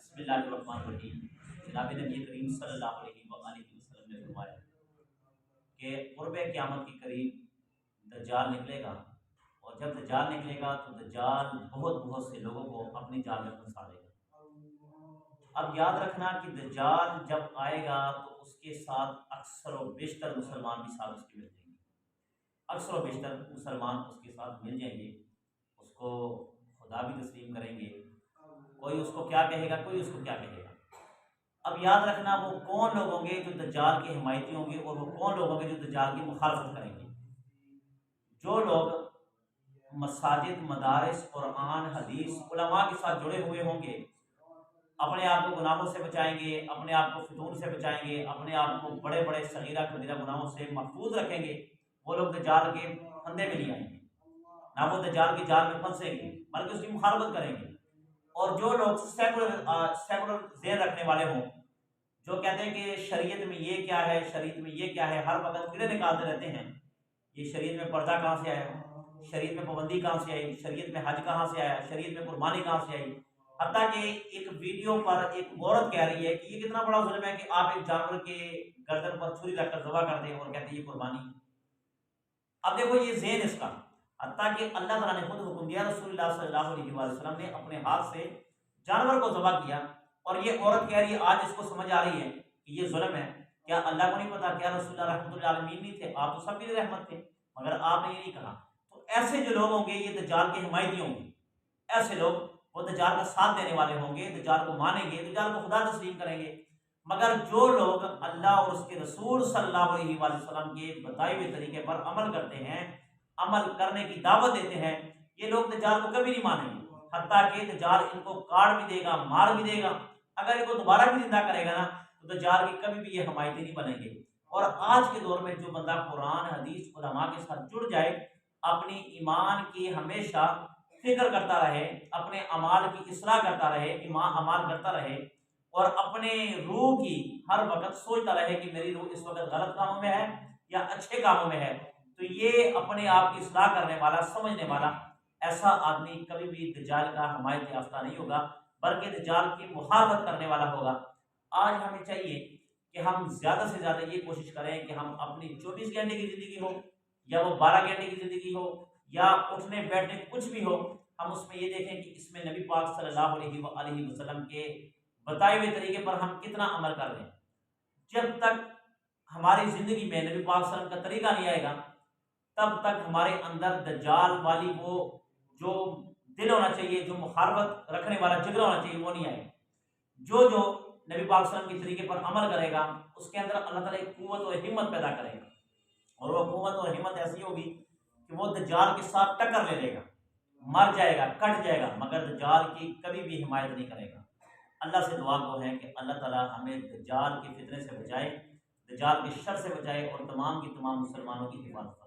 बिस्मिल्लाहिर्रहमानिर्रहीम। जनाब नबी करीम सल्लल्लाहु अलैहि वसल्लम ने फरमाया कि क़ुर्ब क़यामत के करीब दज्जाल निकलेगा, और जब दज्जाल निकलेगा तो दज्जाल बहुत बहुत से लोगों को अपनी जाल में फंसा देगा। अब याद रखना कि दज्जाल जब आएगा तो उसके साथ अक्सर व बेशतर मुसलमान भी साथ उसके मिल जाएंगे। अक्सर व बेशतर मुसलमान उसके साथ मिल जाएंगे, उसको खुदा भी तस्लीम करेंगे। कोई उसको क्या कहेगा, कोई उसको क्या कहेगा। अब याद रखना वो कौन लोग होंगे जो दज्जाल के हिमायती होंगे, और वो कौन लोग होंगे जो दज्जाल की मुखालफत करेंगे। जो लोग मसाजिद, मदारिस, कुरान, हदीस, उलमा के साथ जुड़े हुए होंगे, अपने आप को गुनाहों से बचाएंगे, अपने आप को फितूर से बचाएंगे, अपने आप को बड़े बड़े सगीरा कबीरा गुनाहों से महफूज रखेंगे, वो लोग दज्जाल के फंदे में नहीं आएंगे, ना वो दज्जाल की जाल में फंसेंगे, बल्कि उसकी मुखालफत करेंगे। और जो लोग सेकुलर ज़हन रखने वाले हों, जो कहते हैं कि शरीयत में ये क्या है, शरीयत में ये क्या है, हर वक्त कीड़े निकालते रहते हैं। ये शरीयत में पर्दा कहाँ से आया, शरीयत में पाबंदी कहाँ से आई, शरीयत में हज कहाँ से आया, शरीयत में कुर्बानी कहाँ से आई। हत्ता कि एक वीडियो पर एक औरत कह रही है कि ये कितना बड़ा जुल्म है कि आप एक जानवर के गर्दन पर छुरी रखकर ज़बह कर दें, और कहते हैं ये कुर्बानी। अब देखो ये ज़हन इसका, हत्ता कि अल्लाह ताला ने खुद हुक्म दिया, रसूलुल्लाह सल्लल्लाहु अलैहि वसल्लम ने अपने हाथ से जानवर को ज़बह किया, और ये औरत कह रही है आज इसको समझ आ रही है कि ये जुल्म है। क्या अल्लाह को नहीं पता? क्या रसूलुल्लाह रहमतुल्लिल आलमीन नहीं थे? आप तो सबके लिए रहमत थे, मगर आपने ये नहीं कहा। तो ऐसे जो लोग होंगे ये दज्जाल के हिमायती होंगे। ऐसे लोग वो दज्जाल का साथ देने वाले होंगे, दज्जाल को मानेंगे, दज्जाल को खुदा तस्लीम करेंगे। मगर जो लोग अल्लाह और उसके रसूल सल्लल्लाहु अलैहि वसल्लम के बताए हुए तरीके पर अमल करते हैं, अमल करने की दावत देते हैं, ये लोग दज्जाल को कभी नहीं मानेंगे। हत्ता कि दज्जाल इनको काट भी देगा, मार भी देगा। अगर इनको दोबारा भी जिंदा करेगा ना, तो दज्जाल की कभी भी ये हमायती नहीं बनेंगे। और आज के दौर में जो बंदा कुरान, हदीस, उलमा के साथ जुड़ जाए, अपनी ईमान की हमेशा फिक्र करता रहे, अपने अमाल की इस्लाह करता रहे, ईमान अमाल करता रहे, और अपने रूह की हर वक्त सोचता रहे कि मेरी रूह इस वक्त गलत कामों में है या अच्छे कामों में है, तो ये अपने आप की इस्लाह करने वाला, समझने वाला ऐसा आदमी कभी भी दज्जाल का हमायत याफ्ता नहीं होगा, बल्कि दज्जाल की मुखालफत करने वाला होगा। आज हमें चाहिए कि हम ज़्यादा से ज़्यादा ये कोशिश करें कि हम अपनी 24 घंटे की ज़िंदगी हो, या वो 12 घंटे की ज़िंदगी हो, या उठने बैठने कुछ भी हो, हम उसमें ये देखें कि इसमें नबी पाक सल्लल्लाहु अलैहि वसल्लम के बताए हुए तरीके पर हम कितना अमल कर रहे हैं। जब तक हमारी ज़िंदगी में नबी पाक सल्लल्लाहु अलैहि वसल्लम का तरीका नहीं आएगा, तब तक हमारे अंदर दज्जाल वाली वो जो दिल होना चाहिए, जो मुखालफत रखने वाला जिगरा होना चाहिए, वो नहीं आएगा। जो जो नबी पाक सल्लल्लाहु अलैहि वसल्लम के तरीके पर अमल करेगा, उसके अंदर अल्लाह ताला एक कुव्वत और हिम्मत पैदा करेगा, और वो कुव्वत और हिम्मत ऐसी होगी कि वो दज्जाल के साथ टक्कर ले लेगा, मर जाएगा, कट जाएगा, मगर दज्जाल की कभी भी हिमायत नहीं करेगा। अल्लाह से दुआ को है कि अल्लाह ताला हमें दज्जाल के फितने से बचाए, दज्जाल के शर से बचाए, और तमाम की तमाम मुसलमानों की हिफाजत